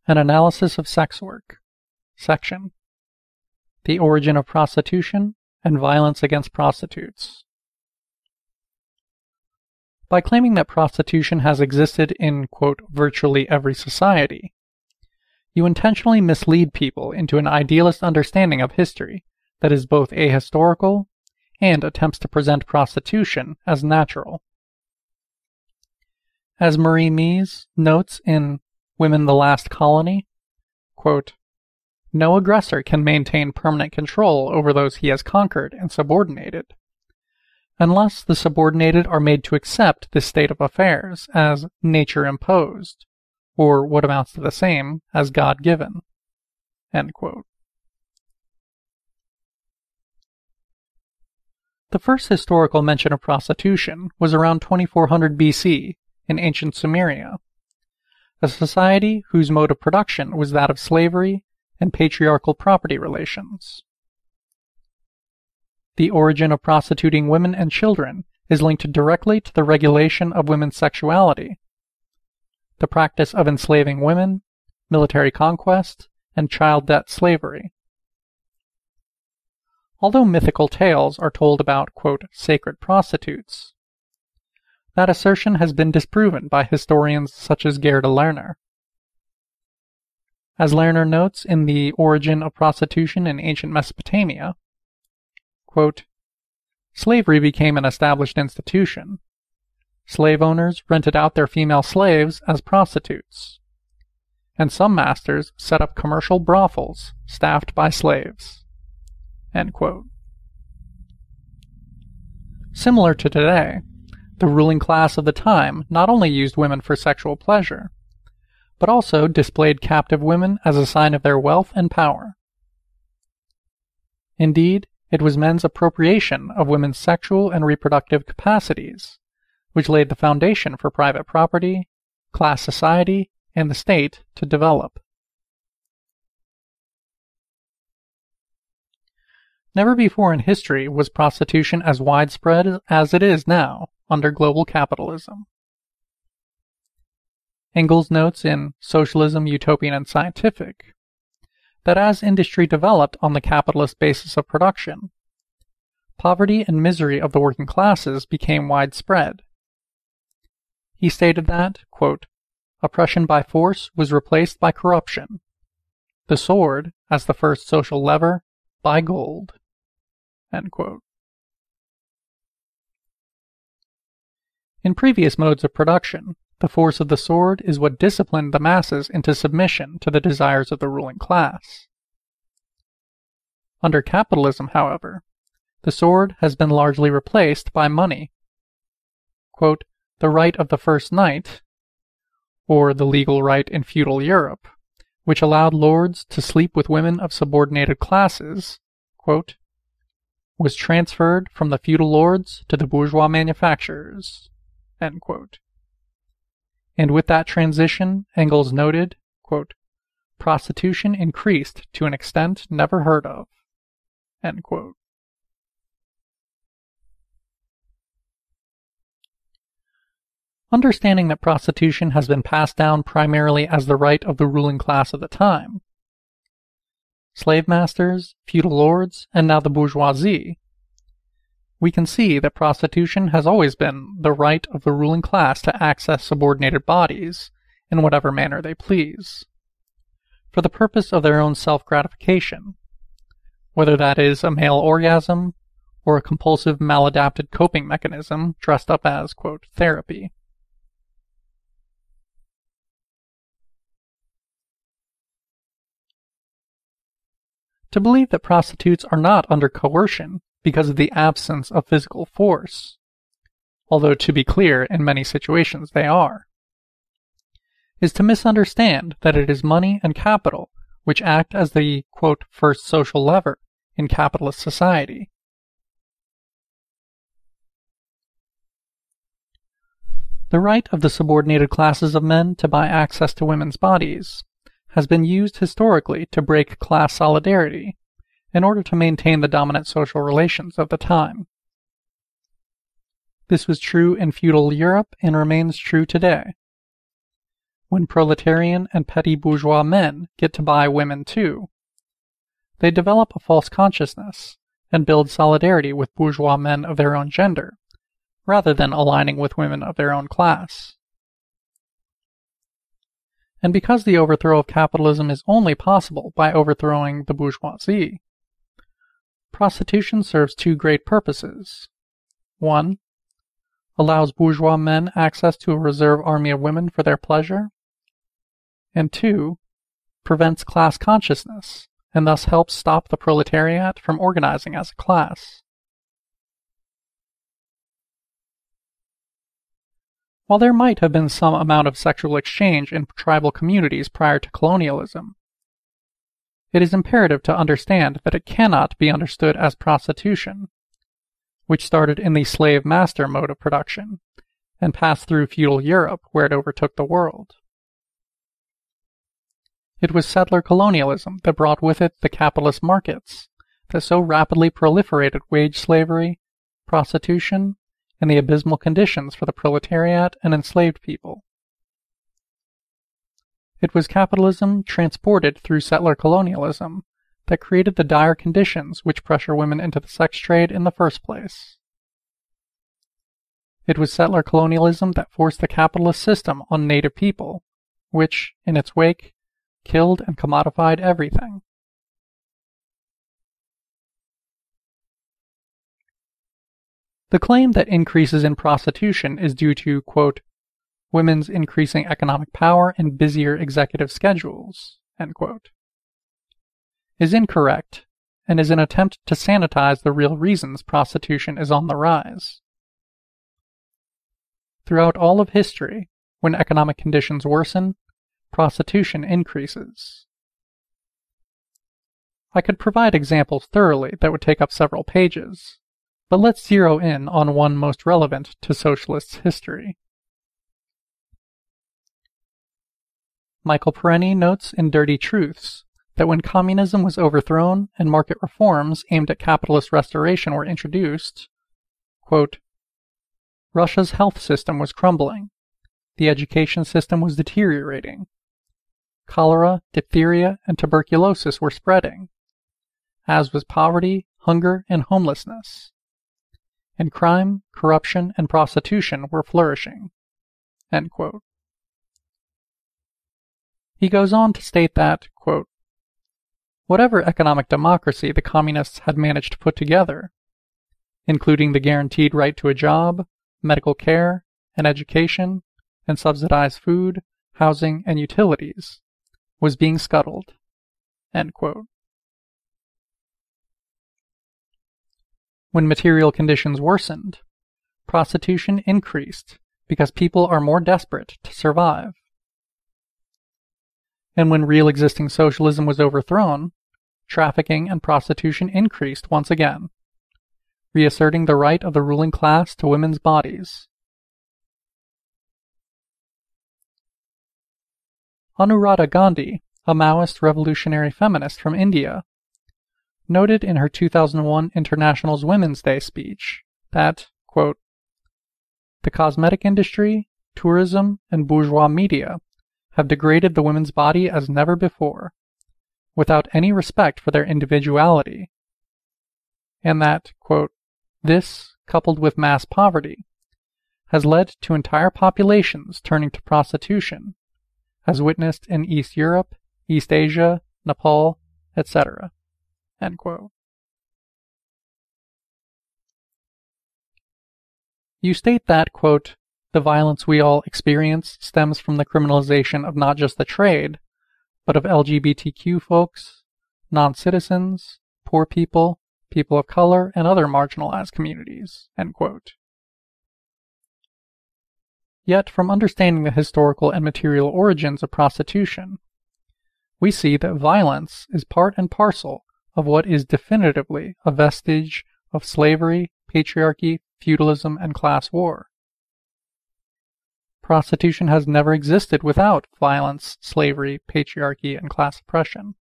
An analysis of sex work. Section: The origin of prostitution and violence against prostitutes. By claiming that prostitution has existed in, quote, virtually every society, you intentionally mislead people into an idealist understanding of history that is both ahistorical and attempts to present prostitution as natural. As Marie Mies notes in Women the Last Colony, quote, no aggressor can maintain permanent control over those he has conquered and subordinated, unless the subordinated are made to accept this state of affairs as nature-imposed, or what amounts to the same as God-given. End quote. The first historical mention of prostitution was around 2400 BC in ancient Sumeria, a society whose mode of production was that of slavery and patriarchal property relations. The origin of prostituting women and children is linked directly to the regulation of women's sexuality, the practice of enslaving women, military conquest, and child debt slavery. Although mythical tales are told about, quote, sacred prostitutes, that assertion has been disproven by historians such as Gerda Lerner. As Lerner notes in The Origin of Prostitution in Ancient Mesopotamia, quote, slavery became an established institution. Slave owners rented out their female slaves as prostitutes, and some masters set up commercial brothels staffed by slaves. End quote. Similar to today, the ruling class of the time not only used women for sexual pleasure, but also displayed captive women as a sign of their wealth and power. Indeed, it was men's appropriation of women's sexual and reproductive capacities which laid the foundation for private property, class society, and the state to develop. Never before in history was prostitution as widespread as it is now under global capitalism. Engels notes in Socialism, Utopian and Scientific that as industry developed on the capitalist basis of production, poverty and misery of the working classes became widespread. He stated that, quote, oppression by force was replaced by corruption, the sword, as the first social lever, by gold. End quote. In previous modes of production, the force of the sword is what disciplined the masses into submission to the desires of the ruling class. Under capitalism, however, the sword has been largely replaced by money. Quote, the right of the first night, or the legal right in feudal Europe, which allowed lords to sleep with women of subordinated classes, quote, was transferred from the feudal lords to the bourgeois manufacturers. End quote. And with that transition, Engels noted, quote, prostitution increased to an extent never heard of. End quote. Understanding that prostitution has been passed down primarily as the right of the ruling class of the time, slave masters, feudal lords, and now the bourgeoisie, we can see that prostitution has always been the right of the ruling class to access subordinated bodies in whatever manner they please, for the purpose of their own self-gratification, whether that is a male orgasm or a compulsive maladapted coping mechanism dressed up as, quote, therapy. To believe that prostitutes are not under coercion because of the absence of physical force, although to be clear, in many situations they are, is to misunderstand that it is money and capital which act as the, quote, first social lever in capitalist society. The right of the subordinated classes of men to buy access to women's bodies has been used historically to break class solidarity in order to maintain the dominant social relations of the time. This was true in feudal Europe and remains true today. when proletarian and petty bourgeois men get to buy women too. They develop a false consciousness and build solidarity with bourgeois men of their own gender, rather than aligning with women of their own class. And because the overthrow of capitalism is only possible by overthrowing the bourgeoisie, prostitution serves two great purposes. 1. Allows bourgeois men access to a reserve army of women for their pleasure. And 2. Prevents class consciousness, and thus helps stop the proletariat from organizing as a class. While there might have been some amount of sexual exchange in tribal communities prior to colonialism, it is imperative to understand that it cannot be understood as prostitution, which started in the slave-master mode of production and passed through feudal Europe where it overtook the world. It was settler colonialism that brought with it the capitalist markets that so rapidly proliferated wage slavery, prostitution, and the abysmal conditions for the proletariat and enslaved people. It was capitalism transported through settler colonialism that created the dire conditions which pressure women into the sex trade in the first place. It was settler colonialism that forced the capitalist system on native people, which, in its wake, killed and commodified everything. The claim that increases in prostitution is due to, quote, women's increasing economic power and busier executive schedules, end quote, is incorrect and is an attempt to sanitize the real reasons prostitution is on the rise. Throughout all of history, when economic conditions worsen, prostitution increases. I could provide examples thoroughly that would take up several pages, but let's zero in on one most relevant to socialists' history. Michael Perenni notes in Dirty Truths that when communism was overthrown and market reforms aimed at capitalist restoration were introduced, quote, Russia's health system was crumbling, the education system was deteriorating, cholera, diphtheria, and tuberculosis were spreading, as was poverty, hunger, and homelessness, and crime, corruption, and prostitution were flourishing, end quote. He goes on to state that, quote, whatever economic democracy the communists had managed to put together, including the guaranteed right to a job, medical care, and education, and subsidized food, housing, and utilities, was being scuttled, end quote. When material conditions worsened, prostitution increased because people are more desperate to survive. And when real existing socialism was overthrown, trafficking and prostitution increased once again, reasserting the right of the ruling class to women's bodies. Anuradha Gandhi, a Maoist revolutionary feminist from India, noted in her 2001 International Women's Day speech that, quote, the cosmetic industry, tourism, and bourgeois media have degraded the women's body as never before, without any respect for their individuality, and that, quote, this, coupled with mass poverty, has led to entire populations turning to prostitution, as witnessed in East Europe, East Asia, Nepal, etc., end quote. You state that, quote, the violence we all experience stems from the criminalization of not just the trade, but of LGBTQ folks, non-citizens, poor people, people of color, and other marginalized communities, end quote. Yet, from understanding the historical and material origins of prostitution, we see that violence is part and parcel of what is definitively a vestige of slavery, patriarchy, feudalism, and class war. Prostitution has never existed without violence, slavery, patriarchy, and class oppression.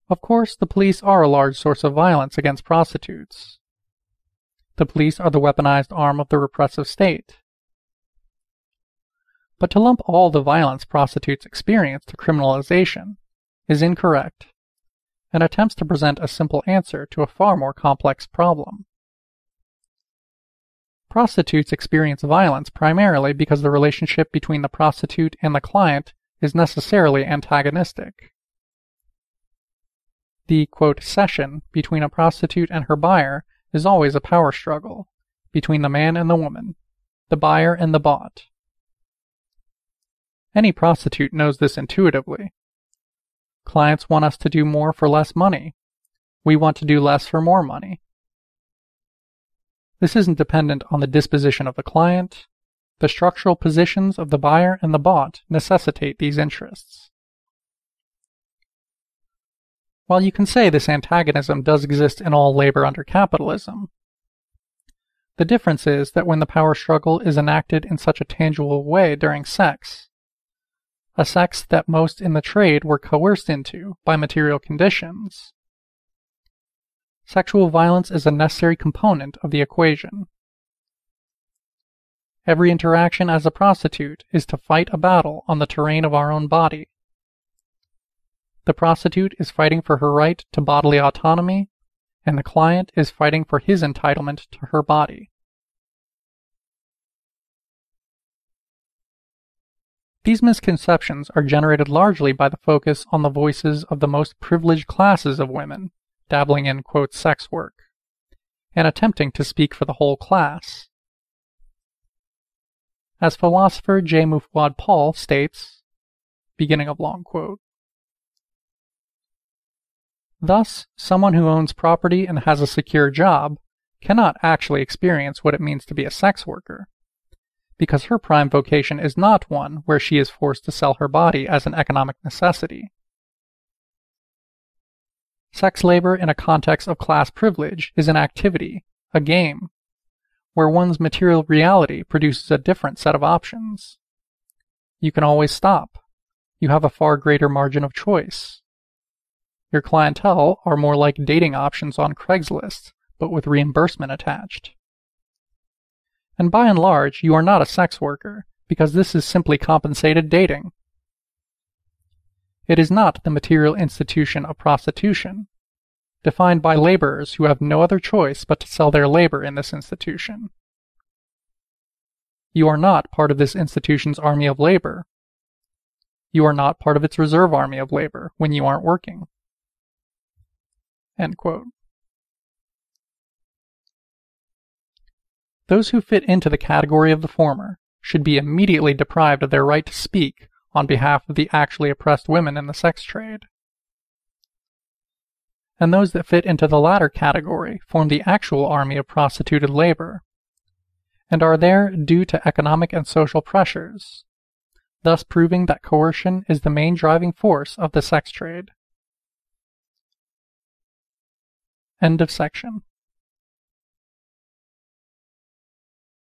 Of course, the police are a large source of violence against prostitutes. The police are the weaponized arm of the repressive state, But to lump all the violence prostitutes experience to criminalization is incorrect, and attempts to present a simple answer to a far more complex problem. Prostitutes experience violence primarily because the relationship between the prostitute and the client is necessarily antagonistic. The, quote, session between a prostitute and her buyer is always a power struggle between the man and the woman, the buyer and the bought. Any prostitute knows this intuitively. Clients want us to do more for less money. We want to do less for more money. This isn't dependent on the disposition of the client. The structural positions of the buyer and the bought necessitate these interests. While you can say this antagonism does exist in all labor under capitalism, the difference is that when the power struggle is enacted in such a tangible way during sex, a sex that most in the trade were coerced into by material conditions, sexual violence is a necessary component of the equation. Every interaction as a prostitute is to fight a battle on the terrain of our own body. The prostitute is fighting for her right to bodily autonomy, and the client is fighting for his entitlement to her body. These misconceptions are generated largely by the focus on the voices of the most privileged classes of women dabbling in, quote, sex work, and attempting to speak for the whole class. As philosopher J. Mufwad Paul states, beginning of long quote, thus, someone who owns property and has a secure job cannot actually experience what it means to be a sex worker, because her prime vocation is not one where she is forced to sell her body as an economic necessity. Sex labor in a context of class privilege is an activity, a game, where one's material reality produces a different set of options. You can always stop. You have a far greater margin of choice. Your clientele are more like dating options on Craigslist, but with reimbursement attached. And by and large, you are not a sex worker, because this is simply compensated dating. It is not the material institution of prostitution, defined by laborers who have no other choice but to sell their labor in this institution. You are not part of this institution's army of labor. You are not part of its reserve army of labor when you aren't working. End quote. Those who fit into the category of the former should be immediately deprived of their right to speak on behalf of the actually oppressed women in the sex trade. And those that fit into the latter category form the actual army of prostituted labor, and are there due to economic and social pressures, thus proving that coercion is the main driving force of the sex trade. End of section.